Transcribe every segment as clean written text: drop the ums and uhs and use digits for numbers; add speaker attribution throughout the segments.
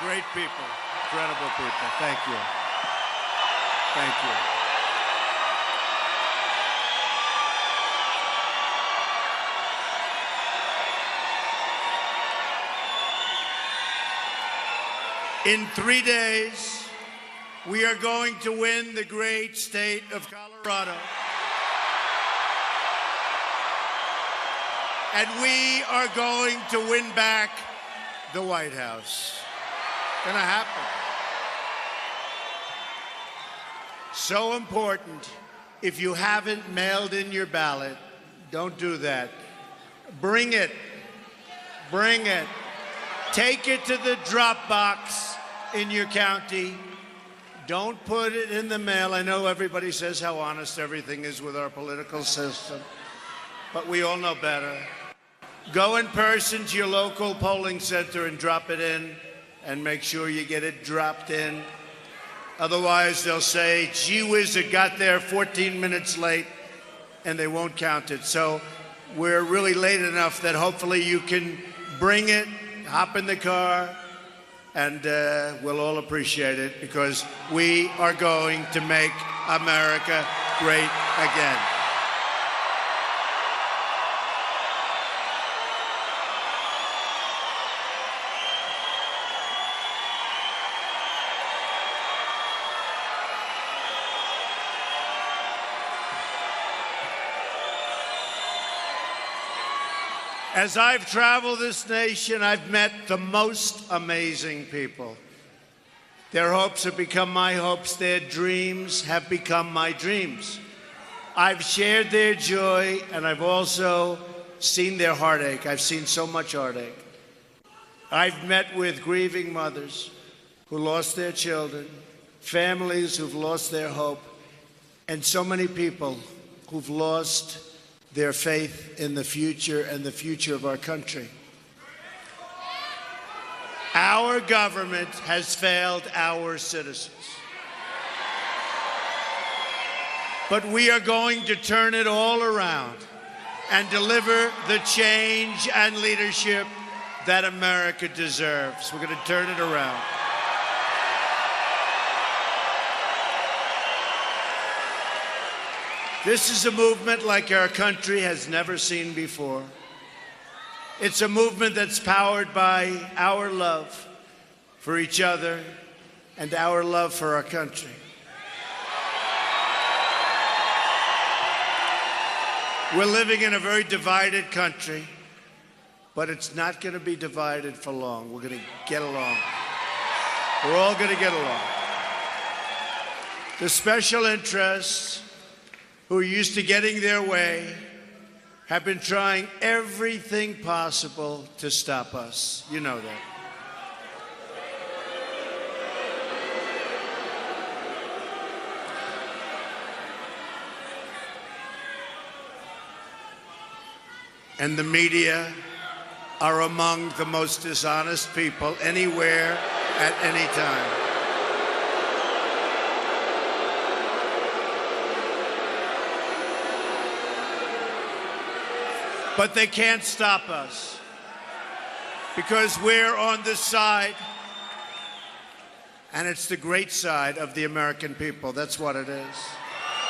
Speaker 1: Great people, incredible people. Thank you. Thank you. In 3 days, we are going to win the great state of Colorado. And we are going to win back the White House. Gonna happen. So important. If you haven't mailed in your ballot, don't do that. Bring it. Bring it. Take it to the drop box in your county. Don't put it in the mail. I know everybody says how honest everything is with our political system, but we all know better. Go in person to your local polling center and drop it in, and make sure you get it dropped in. Otherwise, they'll say, gee whiz, it got there 14 minutes late, and they won't count it. So we're really late enough that hopefully you can bring it, hop in the car, and we'll all appreciate it, because we are going to make America great again. As I've traveled this nation, I've met the most amazing people. Their hopes have become my hopes. Their dreams have become my dreams. I've shared their joy, and I've also seen their heartache. I've seen so much heartache. I've met with grieving mothers who lost their children, families who've lost their hope, and so many people who've lost their faith in the future and the future of our country. Our government has failed our citizens. But we are going to turn it all around and deliver the change and leadership that America deserves. We're going to turn it around. This is a movement like our country has never seen before. It's a movement that's powered by our love for each other and our love for our country. We're living in a very divided country, but it's not going to be divided for long. We're going to get along. We're all going to get along. The special interests who are used to getting their way have been trying everything possible to stop us. You know that. And the media are among the most dishonest people anywhere at any time. But they can't stop us, because we're on the side, and it's the great side of the American people. That's what it is.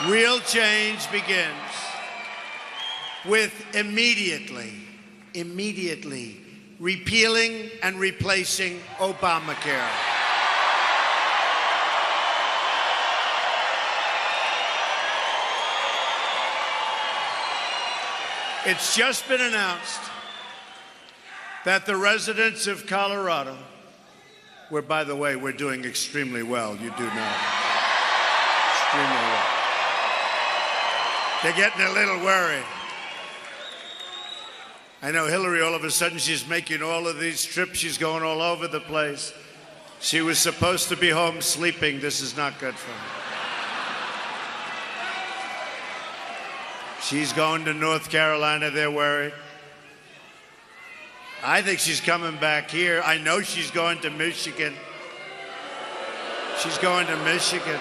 Speaker 1: Real change begins with immediately repealing and replacing Obamacare. It's just been announced that the residents of Colorado, where, by the way, we're doing extremely well, you do know. Extremely well. They're getting a little worried. I know Hillary, all of a sudden, she's making all of these trips. She's going all over the place. She was supposed to be home sleeping. This is not good for her. She's going to North Carolina, they're worried. I think she's coming back here. I know she's going to Michigan. She's going to Michigan.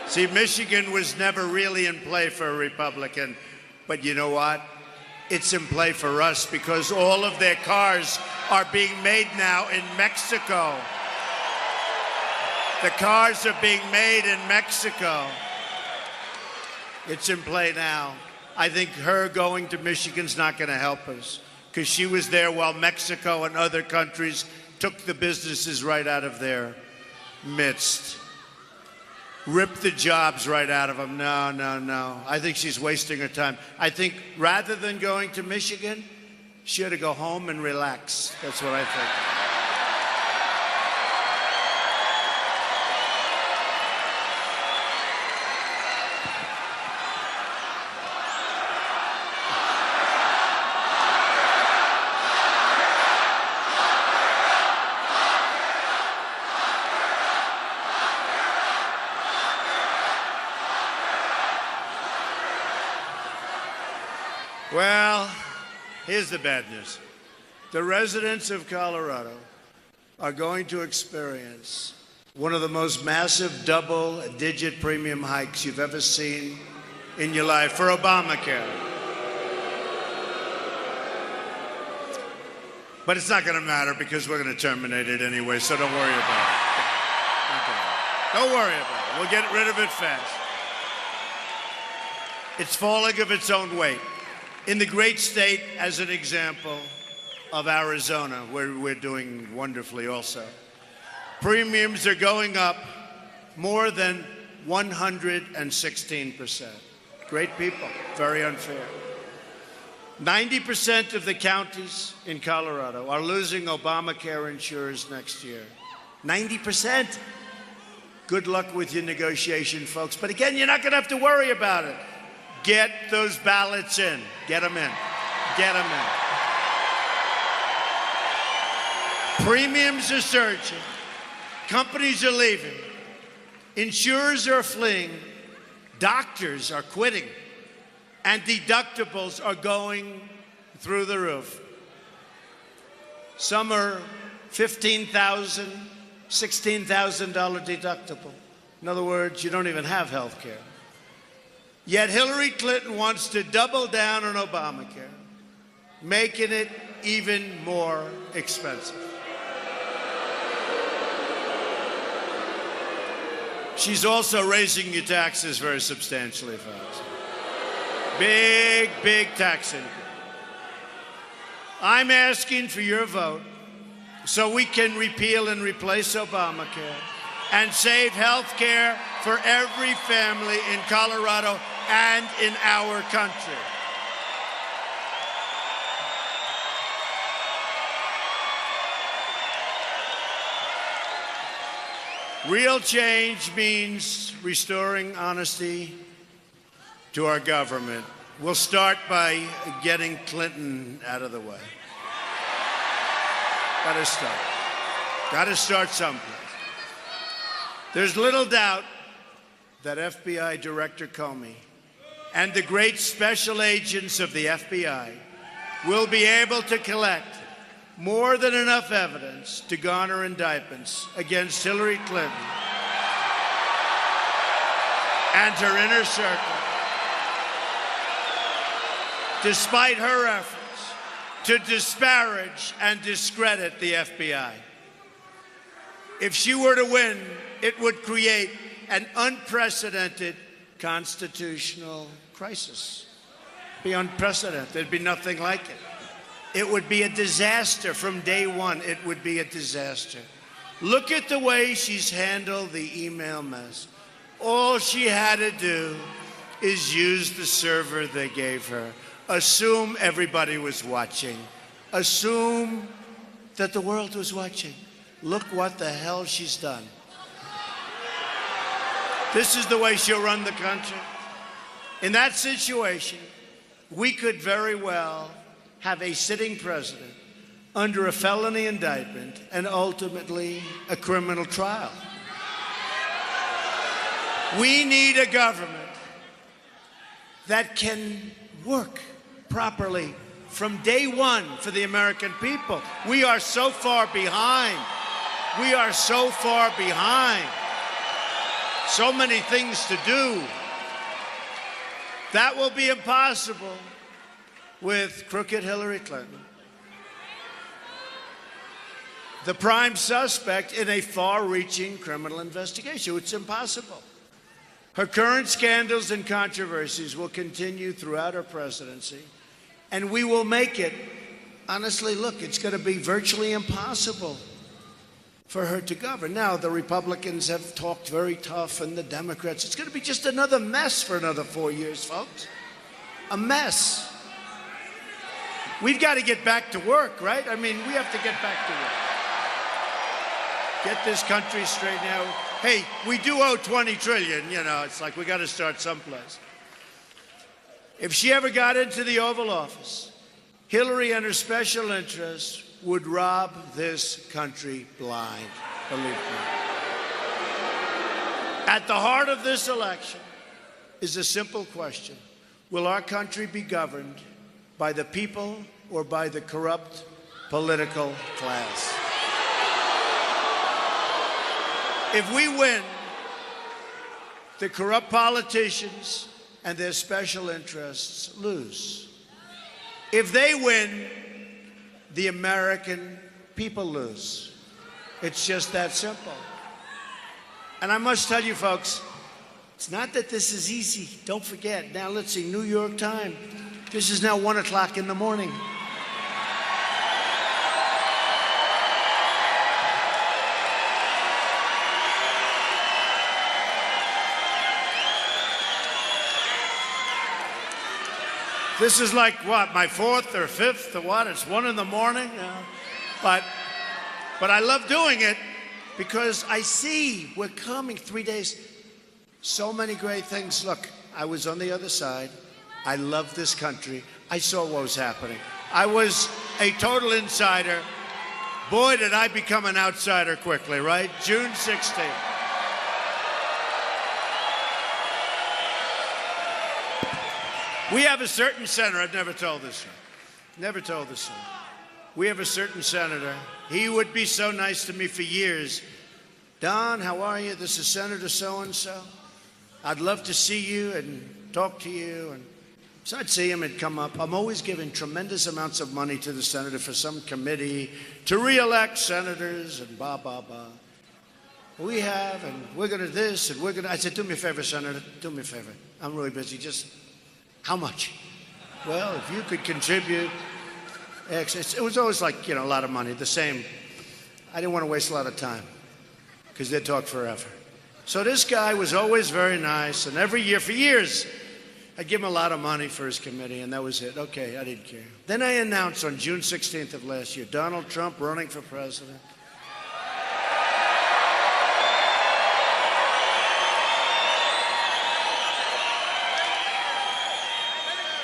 Speaker 1: See, Michigan was never really in play for a Republican, but you know what? it's in play for us because all of their cars are being made now in Mexico. The cars are being made in Mexico. It's in play now. I think her going to Michigan's not going to help us because she was there while Mexico and other countries took the businesses right out of their midst. Ripped the jobs right out of them. No, no, no. I think she's wasting her time. I think rather than going to Michigan, she ought to go home and relax. That's what I think. Well, here's the bad news. The residents of Colorado are going to experience one of the most massive double-digit premium hikes you've ever seen in your life for Obamacare. But it's not going to matter because we're going to terminate it anyway, so don't worry about it. Okay. Don't worry about it. We'll get rid of it fast. It's falling of its own weight. In the great state, as an example, of Arizona, where we're doing wonderfully also, premiums are going up more than 116%. Great people, very unfair. 90% of the counties in Colorado are losing Obamacare insurers next year. 90%. Good luck with your negotiation, folks. But again, you're not going to have to worry about it. Get those ballots in. Get them in. Get them in. Premiums are surging. Companies are leaving. Insurers are fleeing. Doctors are quitting. And deductibles are going through the roof. Some are $15,000, $16,000 deductible. In other words, you don't even have health care. Yet Hillary Clinton wants to double down on Obamacare, making it even more expensive. She's also raising your taxes very substantially, folks. Big, big tax increase. I'm asking for your vote so we can repeal and replace Obamacare and save health care for every family in Colorado and in our country. Real change means restoring honesty to our government. We'll start by getting Clinton out of the way. Gotta start. Gotta start someplace. There's little doubt that FBI Director Comey and the great special agents of the FBI will be able to collect more than enough evidence to garner indictments against Hillary Clinton and her inner circle, despite her efforts to disparage and discredit the FBI. If she were to win, it would create an unprecedented constitutional crisis. It'd be unprecedented. There'd be nothing like it. It would be a disaster from day one. It would be a disaster. Look at the way she's handled the email mess. All she had to do is use the server they gave her. Assume everybody was watching. Assume that the world was watching. Look what the hell she's done. This is the way she'll run the country. In that situation, we could very well have a sitting president under a felony indictment and ultimately a criminal trial. We need a government that can work properly from day one for the American people. We are so far behind. We are so far behind. So many things to do. That will be impossible with crooked Hillary Clinton, the prime suspect in a far-reaching criminal investigation. It's impossible. Her current scandals and controversies will continue throughout her presidency, and we will make it, honestly, look, it's going to be virtually impossible for her to govern. Now, the Republicans have talked very tough, and the Democrats. It's going to be just another mess for another 4 years, folks. A mess. We've got to get back to work, right? I mean, we have to get back to work. Get this country straightened out. Hey, we do owe $20 trillion, you know. It's like we got to start someplace. If she ever got into the Oval Office, Hillary and her special interests would rob this country blind, believe me. At the heart of this election is a simple question. Will our country be governed by the people or by the corrupt political class? If we win, the corrupt politicians and their special interests lose. If they win, the American people lose. It's just that simple. And I must tell you, folks, it's not that this is easy. Don't forget. Now, let's see, New York time. This is now 1 o'clock in the morning. This is like, what, my fourth or fifth or what? It's 1 in the morning. But I love doing it because I see we're coming 3 days. So many great things. Look, I was on the other side. I love this country. I saw what was happening. I was a total insider. Boy, did I become an outsider quickly, right? June 16th. We have a certain senator, I've never told this story. Never told this story. We have a certain senator. He would be so nice to me for years. Don, how are you? This is Senator so-and-so. I'd love to see you and talk to you. And so I'd see him and come up. I'm always giving tremendous amounts of money to the senator for some committee to re-elect senators and blah, blah, blah. We have, and we're going to this, and we're going to... I said, do me a favor, Senator. Do me a favor. I'm really busy. Just... How much? Well, if you could contribute X, it was always like, you know, a lot of money, the same. I didn't want to waste a lot of time because they'd talk forever. So this guy was always very nice, and every year, for years, I'd give him a lot of money for his committee, and that was it. Okay, I didn't care. Then I announced on June 16th of last year, Donald Trump running for president.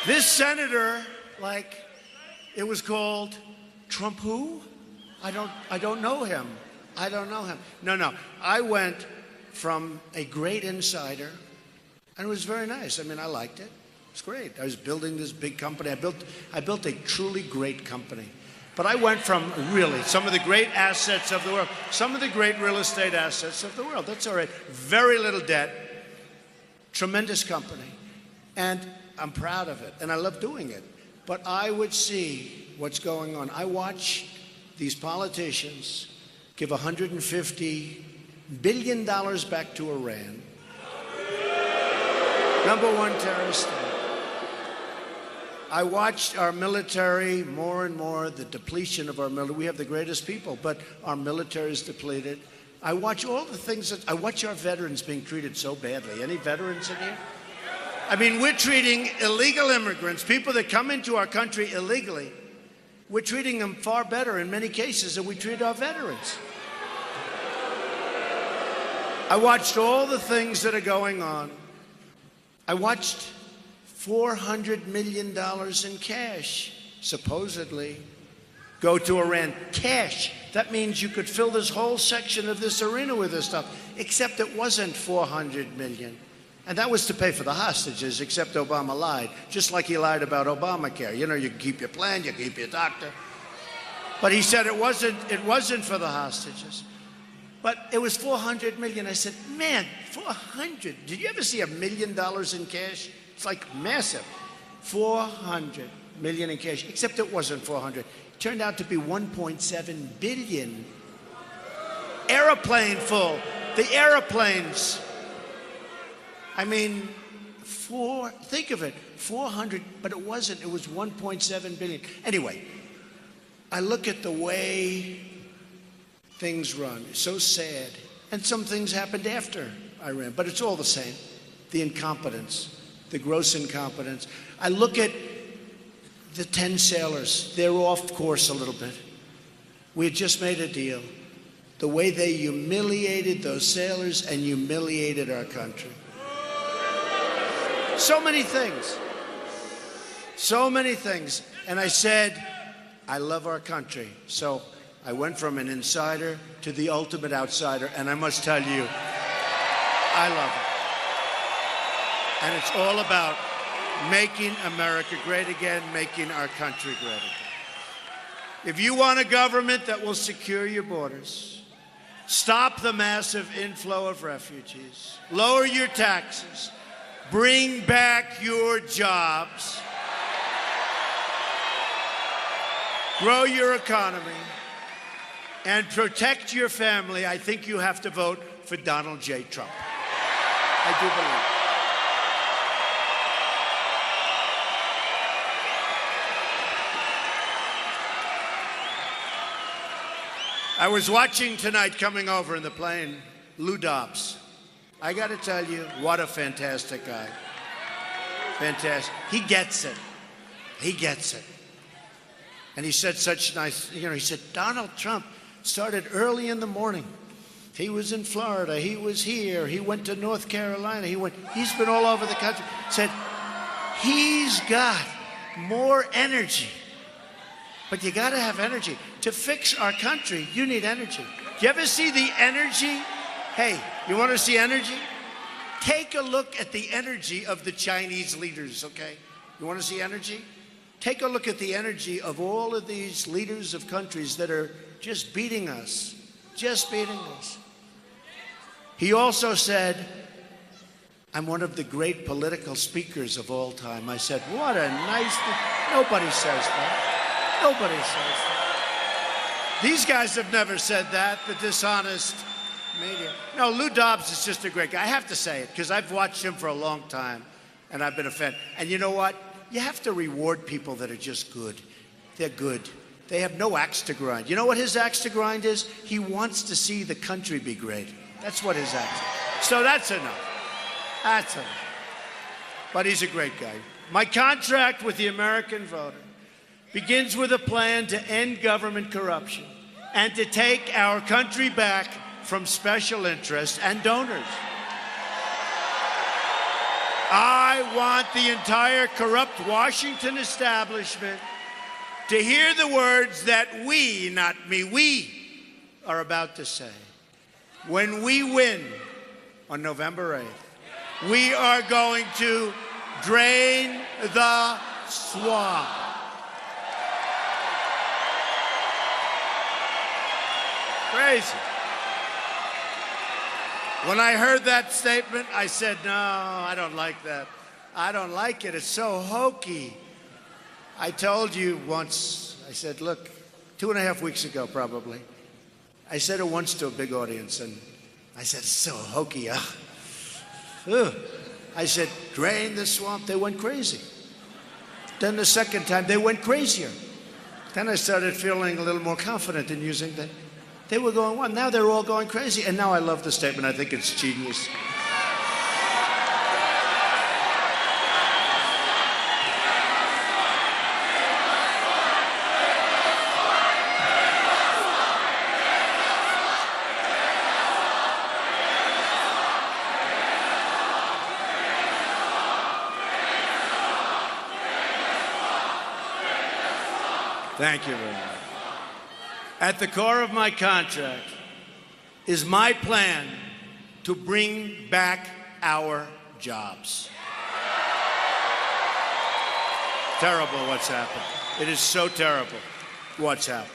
Speaker 1: This senator, like, it was called Trump who? I don't know him. I don't know him. No. I went from a great insider, and it was very nice. I mean, I liked it. It was great. I was building this big company. I built a truly great company. But I went from really some of the great assets of the world, some of the great real estate assets of the world. That's all right. Very little debt, tremendous company. And I'm proud of it, and I love doing it. But I would see what's going on. I watch these politicians give $150 billion back to Iran, #1 terrorist state. I watched our military more and more, the depletion of our military. We have the greatest people, but our military is depleted. I watch all the things I watch our veterans being treated so badly. Any veterans in here? I mean, we're treating illegal immigrants, people that come into our country illegally, we're treating them far better in many cases than we treat our veterans. I watched all the things that are going on. I watched $400 million in cash, supposedly, go to Iran. Cash. That means you could fill this whole section of this arena with this stuff, except it wasn't $400 million. And that was to pay for the hostages, except Obama lied, just like he lied about Obamacare. You know, you can keep your plan, you can keep your doctor. But he said it wasn't for the hostages. But it was $400 million. I said, man, 400. Did you ever see $1 million in cash? It's like massive. 400. million in cash, except it wasn't 400. It turned out to be 1.7 billion. Airplane full. The airplanes. I mean, think of it, 400, but it wasn't. It was 1.7 billion. Anyway, I look at the way things run. It's so sad. And some things happened after Iran, but it's all the same. The incompetence, the gross incompetence. I look at the 10 sailors. They're off course a little bit. We had just made a deal. The way they humiliated those sailors and humiliated our country. So many things. So many things. And I said, I love our country. So I went from an insider to the ultimate outsider, and I must tell you, I love it. And it's all about making America great again, making our country great again. If you want a government that will secure your borders, stop the massive inflow of refugees, lower your taxes, bring back your jobs, grow your economy, and protect your family, I think you have to vote for Donald J. Trump. I do believe. I was watching tonight coming over in the plane, Lou Dobbs. I got to tell you, what a fantastic guy. Fantastic. He gets it. He gets it. And he said such nice, he said, Donald Trump started early in the morning. He was in Florida. He was here. He went to North Carolina. He's been all over the country. Said, he's got more energy. But you got to have energy. To fix our country, you need energy. Do you ever see the energy? Hey, you want to see energy? Take a look at the energy of the Chinese leaders, okay? You want to see energy? Take a look at the energy of all of these leaders of countries that are just beating us, just beating us. He also said, I'm one of the great political speakers of all time. I said, what a nice thing. Nobody says that. Nobody says that. These guys have never said that, the dishonest media. No, Lou Dobbs is just a great guy. I have to say it, because I've watched him for a long time, and I've been a fan. And you know what? You have to reward people that are just good. They're good. They have no axe to grind. You know what his axe to grind is? He wants to see the country be great. That's what his axe is. So that's enough. That's enough. But he's a great guy. My contract with the American voter begins with a plan to end government corruption and to take our country back from special interests and donors. I want the entire corrupt Washington establishment to hear the words that we, not me, we are about to say. When we win on November 8th, we are going to drain the swamp. Crazy. When I heard that statement, I said, no, I don't like that. I don't like it. It's so hokey. I told you once, I said, look, 2.5 weeks ago probably, I said it once to a big audience, and I said, it's so hokey. Ugh. I said, drain the swamp. They went crazy. Then the second time, they went crazier. Then I started feeling a little more confident in using that. They were going, well, now they're all going crazy. And now I love the statement. I think it's genius. Thank you very much. At the core of my contract is my plan to bring back our jobs. Terrible what's happened. It is so terrible what's happened.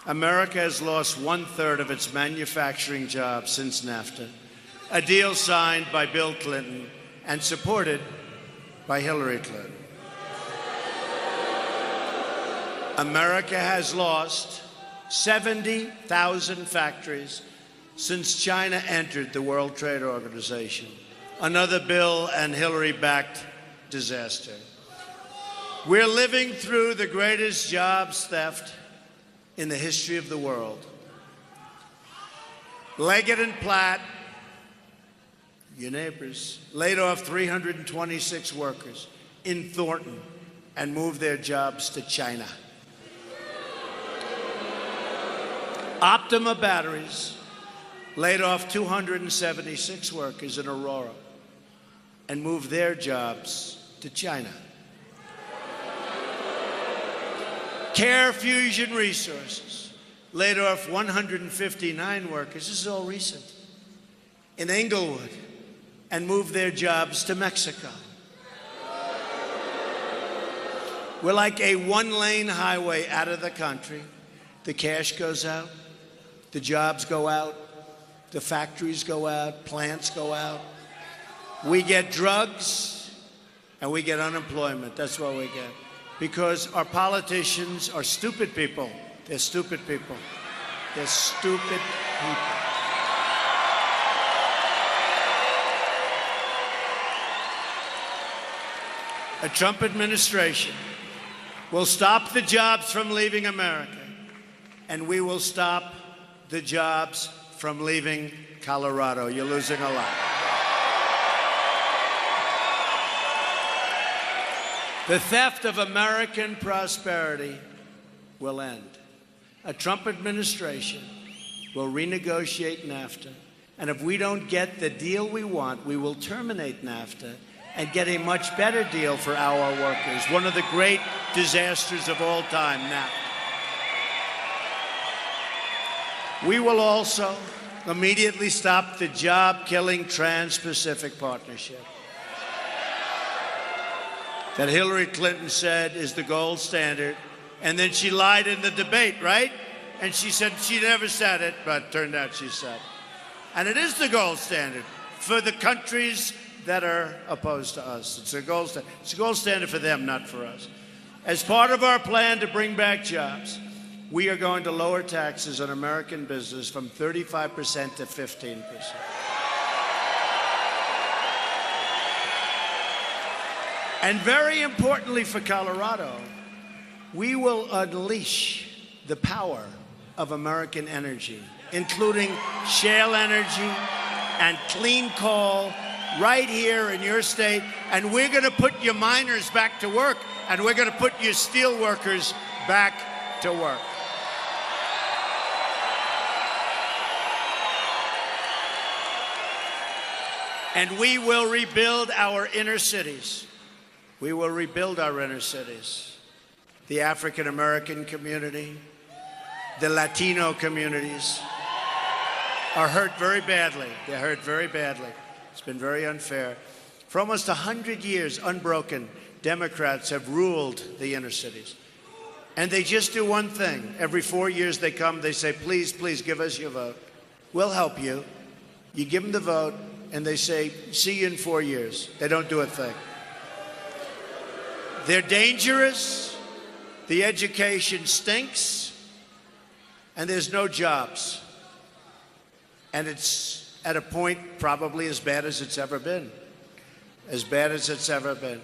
Speaker 1: America has lost 1/3 of its manufacturing jobs since NAFTA, a deal signed by Bill Clinton and supported by Hillary Clinton. America has lost 70,000 factories since China entered the World Trade Organization. Another Bill and Hillary-backed disaster. We're living through the greatest jobs theft in the history of the world. Leggett and Platt, your neighbors, laid off 326 workers in Thornton and moved their jobs to China. Optima Batteries laid off 276 workers in Aurora and moved their jobs to China. Care Fusion Resources laid off 159 workers, this is all recent, in Inglewood and moved their jobs to Mexico. We're like a one-lane highway out of the country. The cash goes out, the jobs go out, the factories go out, plants go out. We get drugs and we get unemployment. That's what we get. Because our politicians are stupid people. They're stupid people. They're stupid people. A Trump administration will stop the jobs from leaving America, and we will stop the jobs from leaving Colorado. You're losing a lot. The theft of American prosperity will end. A Trump administration will renegotiate NAFTA, and if we don't get the deal we want, we will terminate NAFTA and get a much better deal for our workers. One of the great disasters of all time, NAFTA. We will also immediately stop the job-killing Trans-Pacific Partnership that Hillary Clinton said is the gold standard, and then she lied in the debate, right? And she said she never said it, but turned out she said it. And it is the gold standard for the countries that are opposed to us. It's a gold standard. It's a gold standard for them, not for us. As part of our plan to bring back jobs, we are going to lower taxes on American business from 35% to 15%. And very importantly for Colorado, we will unleash the power of American energy, including shale energy and clean coal right here in your state. And we're going to put your miners back to work, and we're going to put your steel workers back to work. And we will rebuild our inner cities. We will rebuild our inner cities. The African American community, the Latino communities are hurt very badly. They're hurt very badly. It's been very unfair. For almost 100 years, unbroken, Democrats have ruled the inner cities. And they just do one thing. Every 4 years they come, they say, please, please give us your vote. We'll help you. You give them the vote, and they say, see you in 4 years. They don't do a thing. They're dangerous, the education stinks, and there's no jobs. And it's at a point probably as bad as it's ever been. As bad as it's ever been.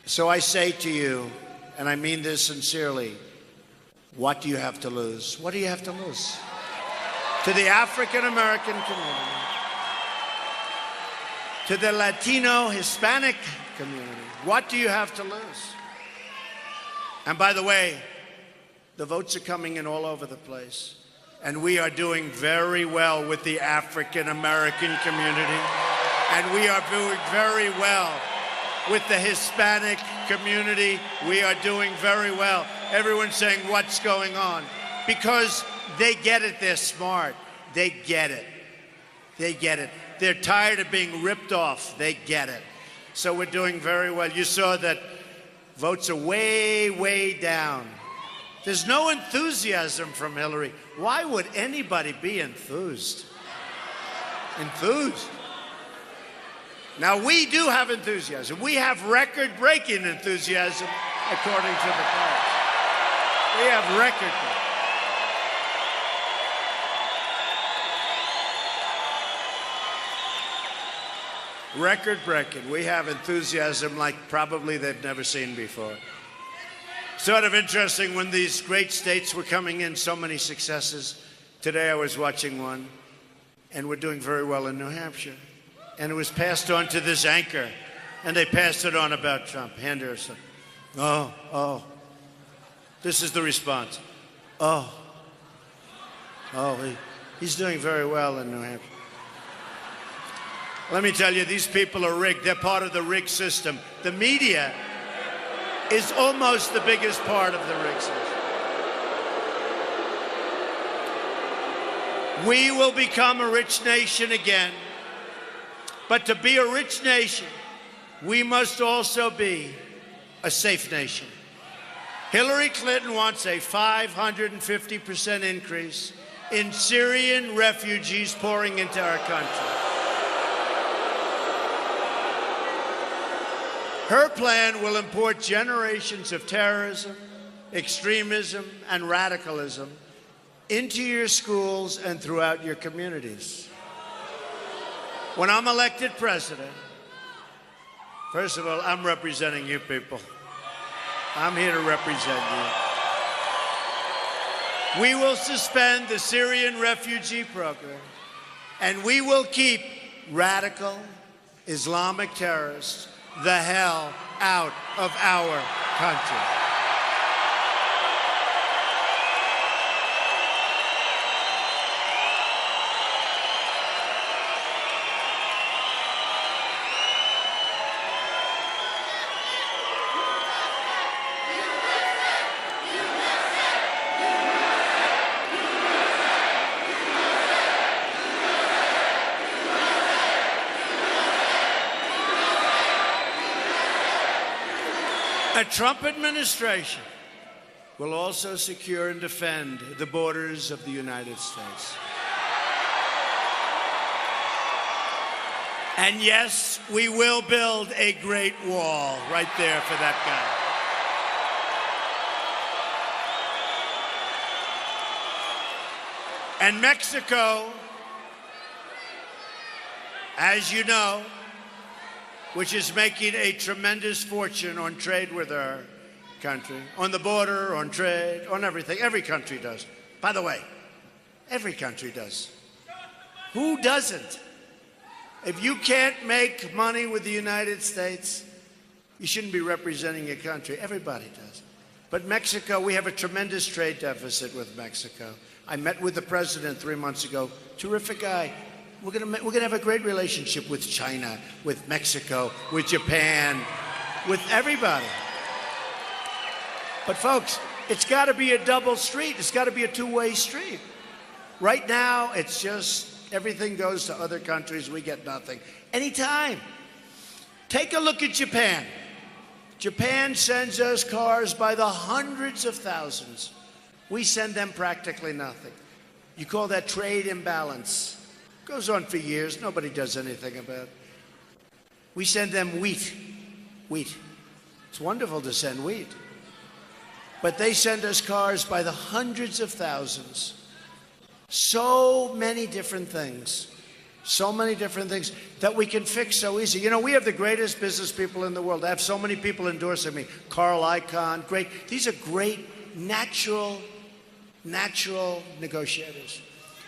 Speaker 1: So I say to you, and I mean this sincerely, what do you have to lose? What do you have to lose? To the African American community, to the Latino Hispanic community, what do you have to lose? And by the way, the votes are coming in all over the place. And we are doing very well with the African American community. And we are doing very well with the Hispanic community. We are doing very well. Everyone's saying, what's going on? Because they get it, they're smart. They get it. They get it. They're tired of being ripped off. They get it. So we're doing very well. You saw that votes are way, way down. There's no enthusiasm from Hillary. Why would anybody be enthused? Enthused? Now, we do have enthusiasm. We have record-breaking enthusiasm, according to the polls. We have record. Record-breaking. We have enthusiasm like probably they've never seen before. Sort of interesting when these great states were coming in, so many successes. Today I was watching one, and we're doing very well in New Hampshire. And it was passed on to this anchor, and they passed it on about Trump. Hand her some. Oh. This is the response. He's doing very well in New Hampshire. Let me tell you, these people are rigged. They're part of the rigged system. The media is almost the biggest part of the rigged system. We will become a rich nation again. But to be a rich nation, we must also be a safe nation. Hillary Clinton wants a 550% increase in Syrian refugees pouring into our country. Her plan will import generations of terrorism, extremism, and radicalism into your schools and throughout your communities. When I'm elected president, first of all, I'm representing you people. I'm here to represent you. We will suspend the Syrian refugee program, and we will keep radical Islamic terrorists the hell out of our country. The Trump administration will also secure and defend the borders of the United States. And yes, we will build a great wall right there for that guy. And Mexico, as you know, which is making a tremendous fortune on trade with our country, on the border, on trade, on everything. Every country does. By the way, every country does. Who doesn't? If you can't make money with the United States, you shouldn't be representing your country. Everybody does. But Mexico, we have a tremendous trade deficit with Mexico. I met with the president 3 months ago. Terrific guy. We're gonna have a great relationship with China, with Mexico, with Japan, with everybody. But folks, it's got to be a double street. It's got to be a two-way street. Right now, it's just everything goes to other countries. We get nothing. Anytime. Take a look at Japan. Japan sends us cars by the hundreds of thousands. We send them practically nothing. You call that trade imbalance. Goes on for years. Nobody does anything about it. We send them wheat. It's wonderful to send wheat. But they send us cars by the hundreds of thousands. So many different things. So many different things that we can fix so easy. You know, we have the greatest business people in the world. I have so many people endorsing me. Carl Icahn, great. These are great, natural negotiators.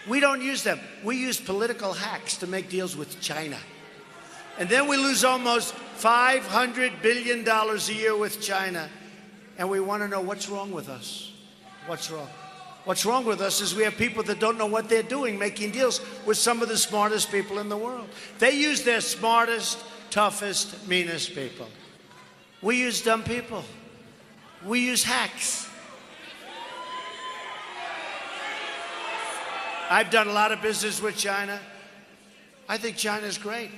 Speaker 1: We don't use them. We use political hacks to make deals with China. And then we lose almost $500 billion a year with China. And we want to know what's wrong with us. What's wrong? What's wrong with us is we have people that don't know what they're doing, making deals with some of the smartest people in the world. They use their smartest, toughest, meanest people. We use dumb people. We use hacks. I've done a lot of business with China. I think China's great.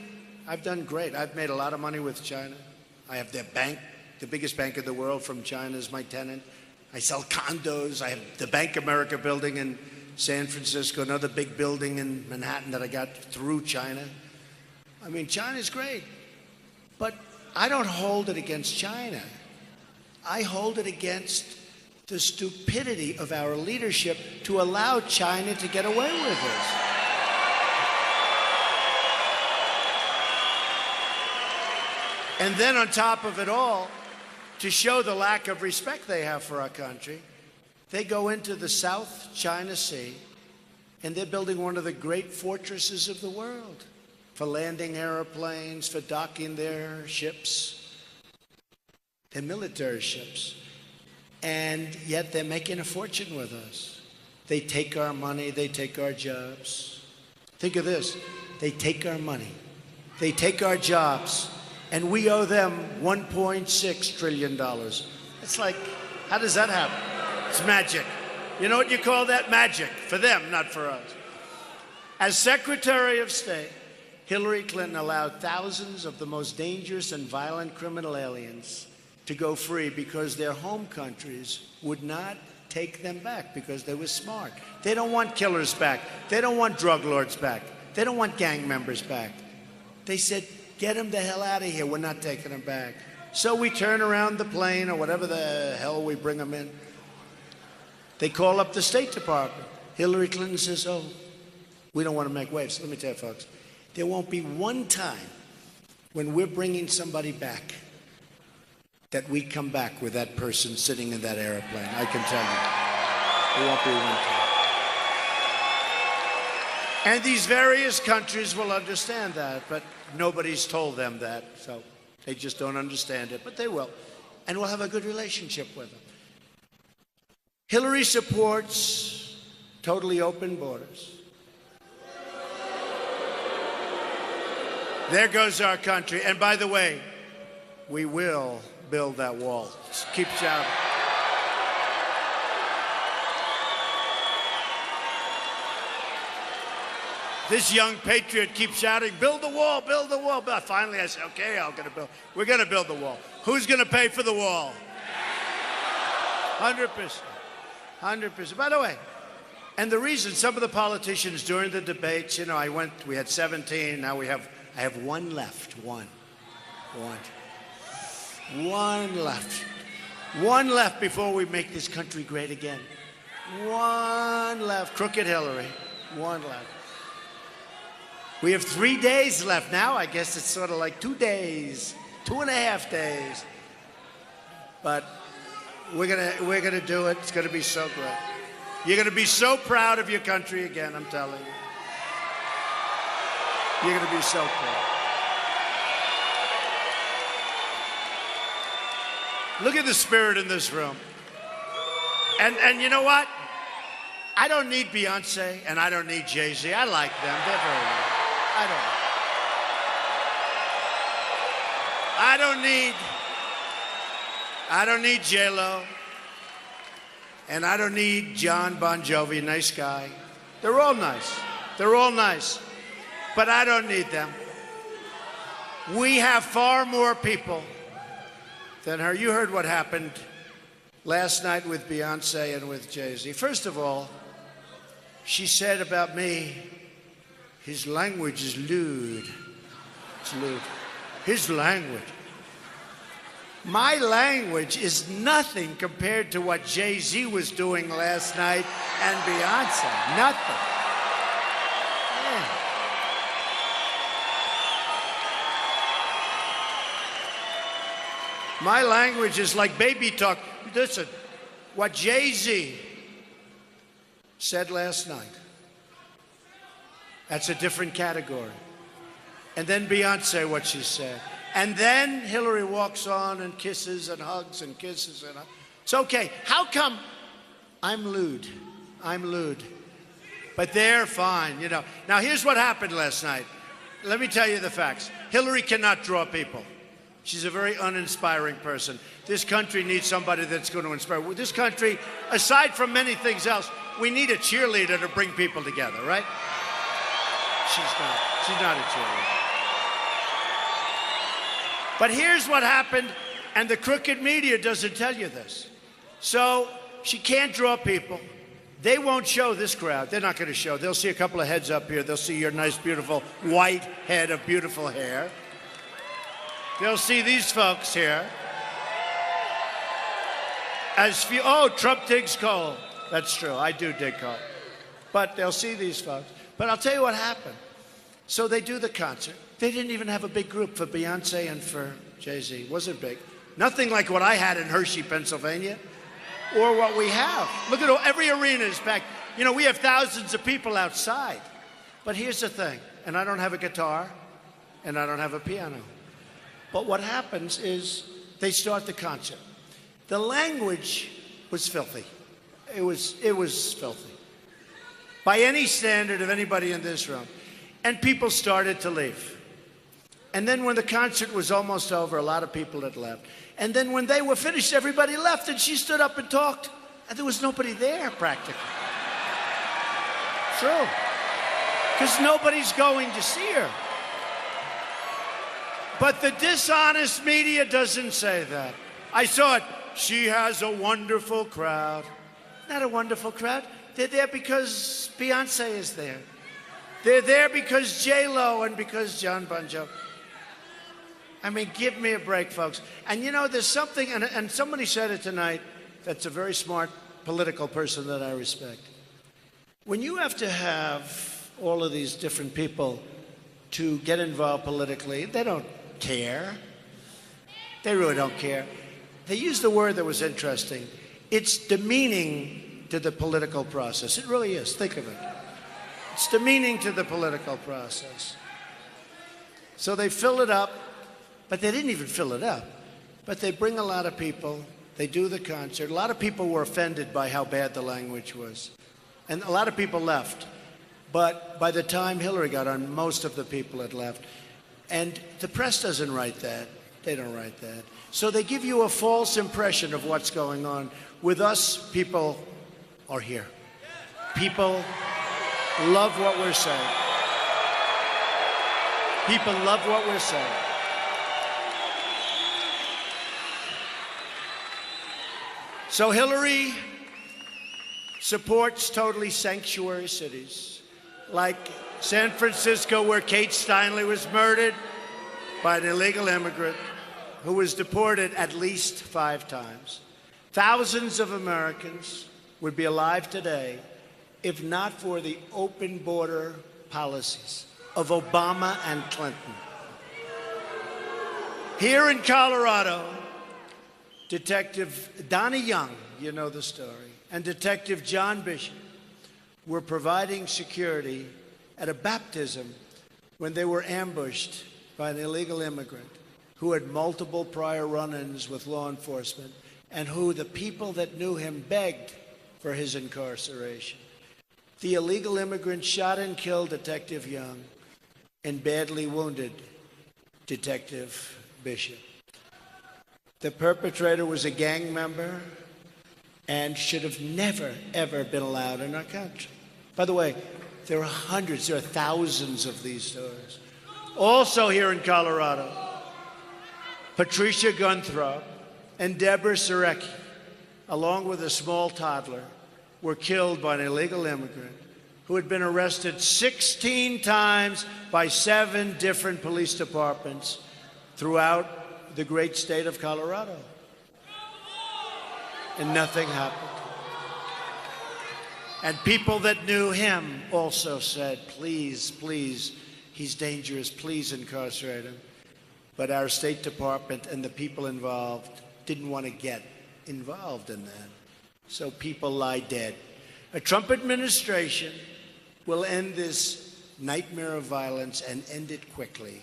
Speaker 1: I've done great. I've made a lot of money with China. I have their bank, the biggest bank in the world from China is my tenant. I sell condos. I have the Bank America building in San Francisco, another big building in Manhattan that I got through China. I mean, China's great. But I don't hold it against China. I hold it against the stupidity of our leadership to allow China to get away with this. And then on top of it all, to show the lack of respect they have for our country, they go into the South China Sea and they're building one of the great fortresses of the world for landing airplanes, for docking their ships, their military ships. And yet they're making a fortune with us. They take our money, they take our jobs. Think of this, they take our money, they take our jobs, and we owe them $1.6 trillion. It's like, how does that happen? It's magic. You know what you call that? Magic. For them, not for us. As Secretary of State, Hillary Clinton allowed thousands of the most dangerous and violent criminal aliens to go free because their home countries would not take them back because they were smart. They don't want killers back. They don't want drug lords back. They don't want gang members back. They said, get them the hell out of here. We're not taking them back. So we turn around the plane or whatever the hell we bring them in. They call up the State Department. Hillary Clinton says, oh, we don't want to make waves. Let me tell you, folks, there won't be one time when we're bringing somebody back that we come back with that person sitting in that airplane. I can tell you. There won't be one time. And these various countries will understand that, but nobody's told them that, so they just don't understand it, but they will. And we'll have a good relationship with them. Hillary supports totally open borders. There goes our country. And by the way, we will build that wall. Just keep shouting. This young patriot keeps shouting, build the wall, build the wall. But finally I said, okay, we're going to build the wall. Who's going to pay for the wall? 100%. 100%. By the way, and the reason some of the politicians during the debates, you know, we had 17, now I have one left. One left. One left before we make this country great again. One left. Crooked Hillary. One left. We have 3 days left now. I guess it's sort of like 2 days, 2.5 days. But we're gonna do it. It's gonna be so great. You're gonna be so proud of your country again, I'm telling you. You're gonna be so proud. Look at the spirit in this room. And you know what? I don't need Beyonce and I don't need Jay-Z. I like them. They're very good. I don't need J-Lo, and I don't need John Bon Jovi, nice guy. They're all nice. They're all nice. But I don't need them. We have far more people than her. You heard what happened last night with Beyonce and with Jay-Z. First of all, she said about me, his language is lewd. It's lewd. His language. My language is nothing compared to what Jay-Z was doing last night and Beyonce. Nothing. Yeah. My language is like baby talk. Listen, what Jay-Z said last night, that's a different category. And then Beyonce, what she said. And then Hillary walks on and kisses and hugs and kisses and hugs. It's okay. How come I'm lewd? I'm lewd. But they're fine, you know. Now, here's what happened last night. Let me tell you the facts. Hillary cannot draw people. She's a very uninspiring person. This country needs somebody that's going to inspire. This country, aside from many things else, we need a cheerleader to bring people together, right? She's not a cheerleader. But here's what happened, and the crooked media doesn't tell you this. So she can't draw people. They won't show this crowd. They're not going to show. They'll see a couple of heads up here. They'll see your nice, beautiful white head of beautiful hair. They'll see these folks here. As few, oh, Trump digs coal. That's true. I do dig coal. But they'll see these folks. But I'll tell you what happened. So they do the concert. They didn't even have a big group for Beyonce and for Jay-Z. It wasn't big. Nothing like what I had in Hershey, Pennsylvania, or what we have. Look at every arena is packed. You know, we have thousands of people outside. But here's the thing, and I don't have a guitar, and I don't have a piano. But what happens is they start the concert. The language was filthy. It was filthy. By any standard of anybody in this room. And people started to leave. And then when the concert was almost over, a lot of people had left. And then when they were finished, everybody left, and she stood up and talked. And there was nobody there, practically. True. Because nobody's going to see her. But the dishonest media doesn't say that. I saw it. She has a wonderful crowd. Not a wonderful crowd. They're there because Beyonce is there. They're there because J-Lo and because John Bon Jovi. I mean, give me a break, folks. And you know, there's something, and somebody said it tonight, that's a very smart political person that I respect. When you have to have all of these different people to get involved politically, they don't care. They really don't care. They used the word that was interesting. It's demeaning to the political process. It really is. Think of it. It's demeaning to the political process. So they fill it up, but they didn't even fill it up. But they bring a lot of people. They do the concert. A lot of people were offended by how bad the language was. And a lot of people left. But by the time Hillary got on, most of the people had left. And the press doesn't write that. They don't write that. So they give you a false impression of what's going on. With us, people are here. People love what we're saying. People love what we're saying. So Hillary supports totally sanctuary cities like San Francisco, where Kate Steinle was murdered by an illegal immigrant who was deported at least 5 times. Thousands of Americans would be alive today if not for the open border policies of Obama and Clinton. Here in Colorado, Detective Donnie Young, you know the story, and Detective John Bishop were providing security at a baptism when they were ambushed by an illegal immigrant who had multiple prior run-ins with law enforcement and who the people that knew him begged for his incarceration. The illegal immigrant shot and killed Detective Young and badly wounded Detective Bishop. The perpetrator was a gang member and should have never, ever been allowed in our country. By the way, there are hundreds, there are thousands of these stories. Also here in Colorado, Patricia Gunthrop and Deborah Surecki, along with a small toddler, were killed by an illegal immigrant who had been arrested 16 times by 7 different police departments throughout the great state of Colorado. And nothing happened. And people that knew him also said, please, please, he's dangerous, please incarcerate him. But our State Department and the people involved didn't want to get involved in that. So people lie dead. A Trump administration will end this nightmare of violence and end it quickly.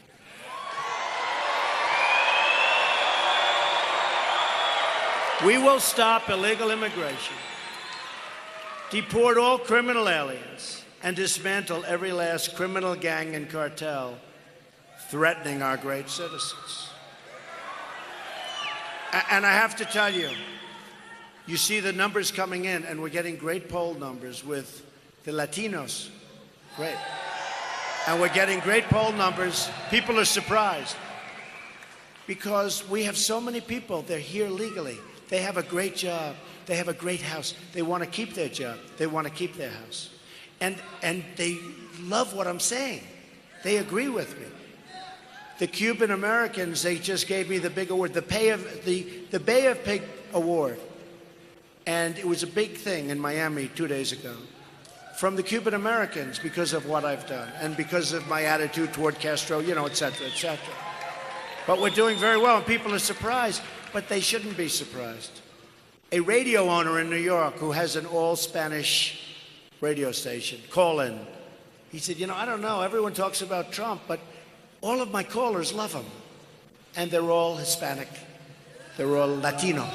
Speaker 1: We will stop illegal immigration, deport all criminal aliens, and dismantle every last criminal gang and cartel threatening our great citizens. And I have to tell you, you see the numbers coming in, and we're getting great poll numbers with the Latinos. Great. And we're getting great poll numbers. People are surprised because we have so many people. They're here legally. They have a great job. They have a great house. They want to keep their job. They want to keep their house. And they love what I'm saying. They agree with me. The Cuban Americans, they just gave me the big award, the Bay of Pig Award. And it was a big thing in Miami 2 days ago from the Cuban Americans because of what I've done and because of my attitude toward Castro, et cetera, et cetera. But we're doing very well, and people are surprised, but they shouldn't be surprised. A radio owner in New York who has an all-Spanish radio station, call in. He said, I don't know, everyone talks about Trump, but all of my callers love him. And they're all Hispanic. They're all Latino.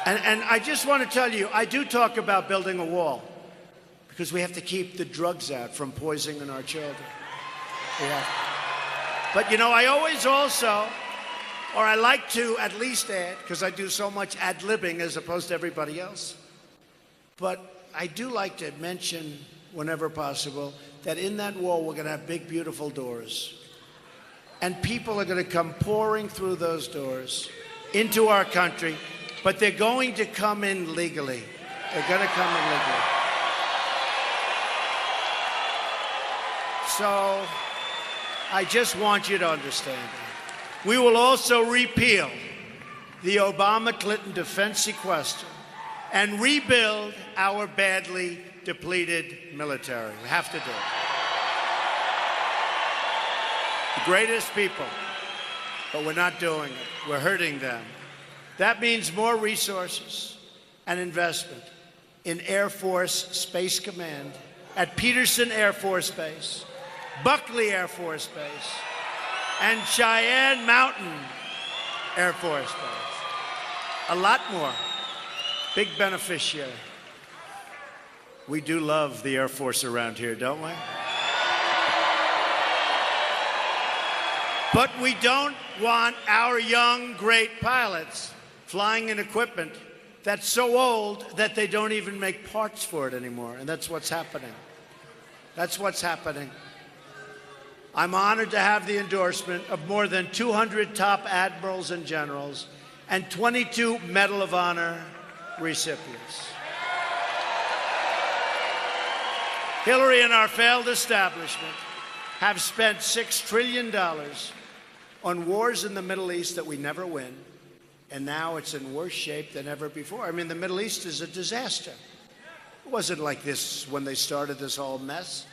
Speaker 1: And I just want to tell you, I do talk about building a wall because we have to keep the drugs out from poisoning our children. Yeah. But, I always also, or I like to at least add, because I do so much ad-libbing as opposed to everybody else, but I do like to mention, whenever possible, that in that wall we're going to have big, beautiful doors. And people are going to come pouring through those doors into our country, but they're going to come in legally. They're going to come in legally. So I just want you to understand that. We will also repeal the Obama-Clinton defense sequester and rebuild our badly depleted military. We have to do it. The greatest people, but we're not doing it. We're hurting them. That means more resources and investment in Air Force Space Command at Peterson Air Force Base, Buckley Air Force Base, and Cheyenne Mountain Air Force Base. A lot more. Big beneficiary. We do love the Air Force around here, don't we? But we don't want our young, great pilots flying in equipment that's so old that they don't even make parts for it anymore. And that's what's happening. That's what's happening. I'm honored to have the endorsement of more than 200 top admirals and generals and 22 Medal of Honor recipients. Hillary and our failed establishment have spent $6 trillion on wars in the Middle East that we never win, and now it's in worse shape than ever before. I mean, the Middle East is a disaster. It wasn't like this when they started this whole mess.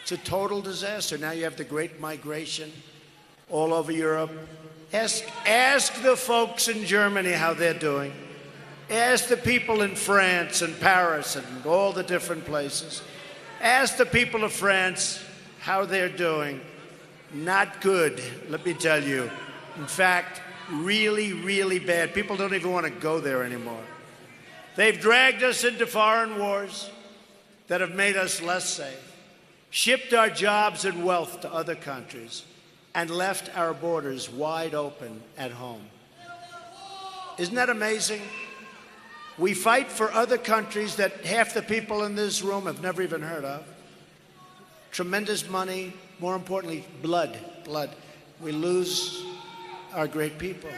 Speaker 1: It's a total disaster. Now you have the Great Migration all over Europe. Ask the folks in Germany how they're doing. Ask the people in France and Paris and all the different places. Ask the people of France how they're doing. Not good, let me tell you. In fact, really, really bad. People don't even want to go there anymore. They've dragged us into foreign wars that have made us less safe, shipped our jobs and wealth to other countries, and left our borders wide open at home. Isn't that amazing? We fight for other countries that half the people in this room have never even heard of. Tremendous money, more importantly, blood. We lose our great people.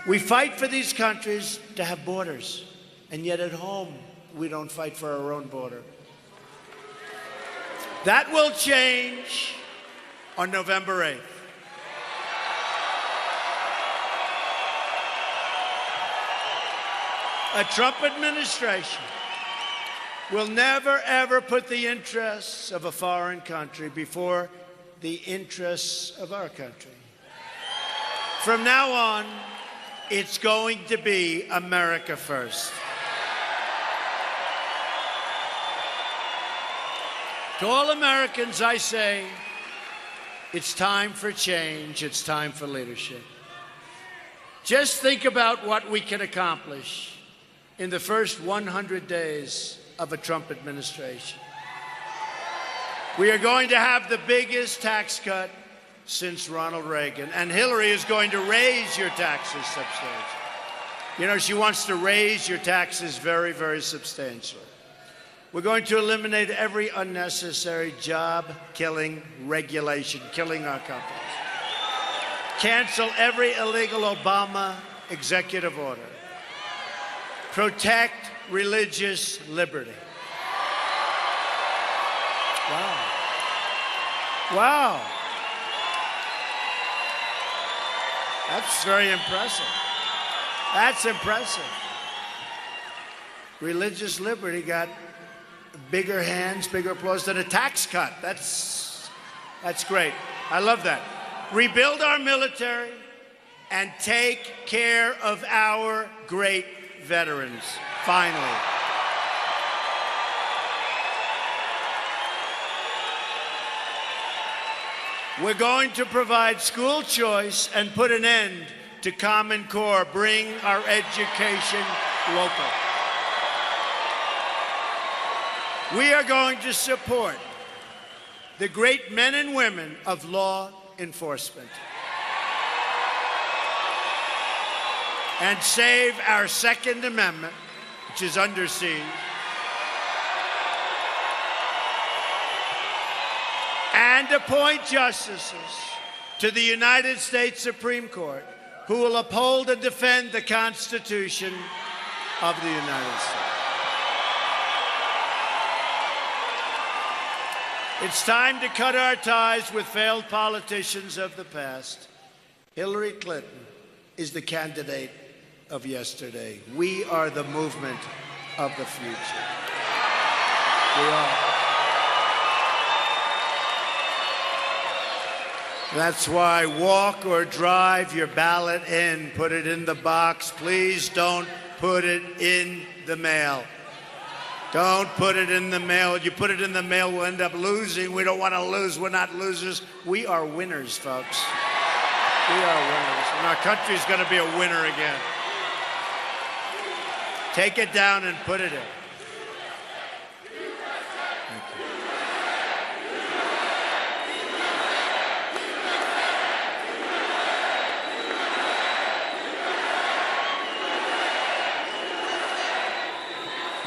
Speaker 1: We fight for these countries to have borders, and yet at home, we don't fight for our own border. That will change on November 8th. A Trump administration will never, ever put the interests of a foreign country before the interests of our country. From now on, it's going to be America first. To all Americans, I say, it's time for change. It's time for leadership. Just think about what we can accomplish in the first 100 days of a Trump administration. We are going to have the biggest tax cut since Ronald Reagan, and Hillary is going to raise your taxes substantially. She wants to raise your taxes very, very substantially. We're going to eliminate every unnecessary job-killing regulation, killing our companies. Cancel every illegal Obama executive order. Protect religious liberty. Wow. That's very impressive. That's impressive. Religious liberty got bigger hands, bigger applause than a tax cut. That's great. I love that. Rebuild our military and take care of our great veterans, finally. We're going to provide school choice and put an end to Common Core. Bring our education local. We are going to support the great men and women of law enforcement and save our Second Amendment, which is under siege, and appoint justices to the United States Supreme Court who will uphold and defend the Constitution of the United States. It's time to cut our ties with failed politicians of the past. Hillary Clinton is the candidate of yesterday. We are the movement of the future. We are. That's why walk or drive your ballot in. Put it in the box. Please don't put it in the mail. Don't put it in the mail. You put it in the mail, we'll end up losing. We don't want to lose. We're not losers. We are winners, folks. We are winners. And our country's going to be a winner again. Take it down and put it in.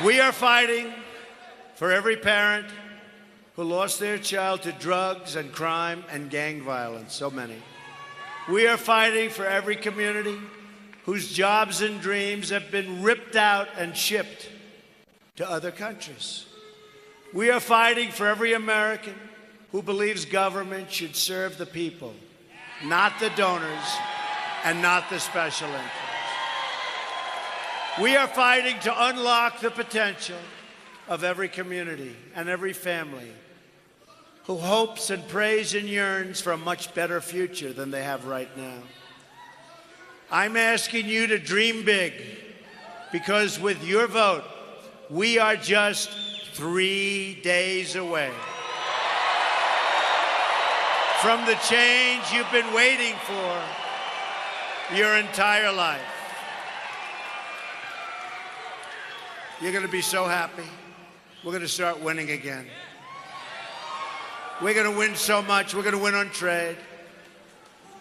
Speaker 1: We are fighting for every parent who lost their child to drugs and crime and gang violence, so many. We are fighting for every community whose jobs and dreams have been ripped out and shipped to other countries. We are fighting for every American who believes government should serve the people, not the donors and not the special interests. We are fighting to unlock the potential of every community and every family who hopes and prays and yearns for a much better future than they have right now. I'm asking you to dream big, because with your vote, we are just 3 days away from the change you've been waiting for your entire life. You're going to be so happy. We're going to start winning again. We're going to win so much. We're going to win on trade.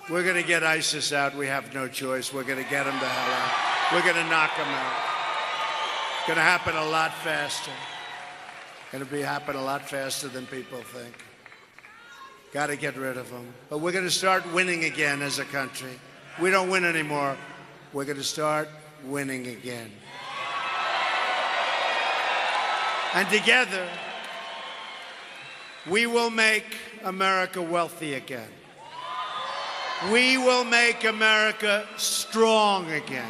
Speaker 1: We're going to get ISIS out. We have no choice. We're going to get them the hell out. We're going to knock them out. It's going to happen a lot faster. It's going to happen a lot faster than people think. Got to get rid of them. But we're going to start winning again as a country. We don't win anymore. We're going to start winning again. And together, we will make America wealthy again. We will make America strong again.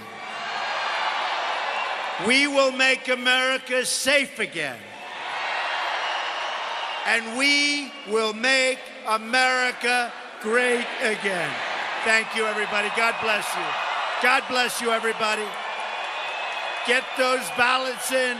Speaker 1: We will make America safe again. And we will make America great again. Thank you, everybody. God bless you. God bless you, everybody. Get those ballots in.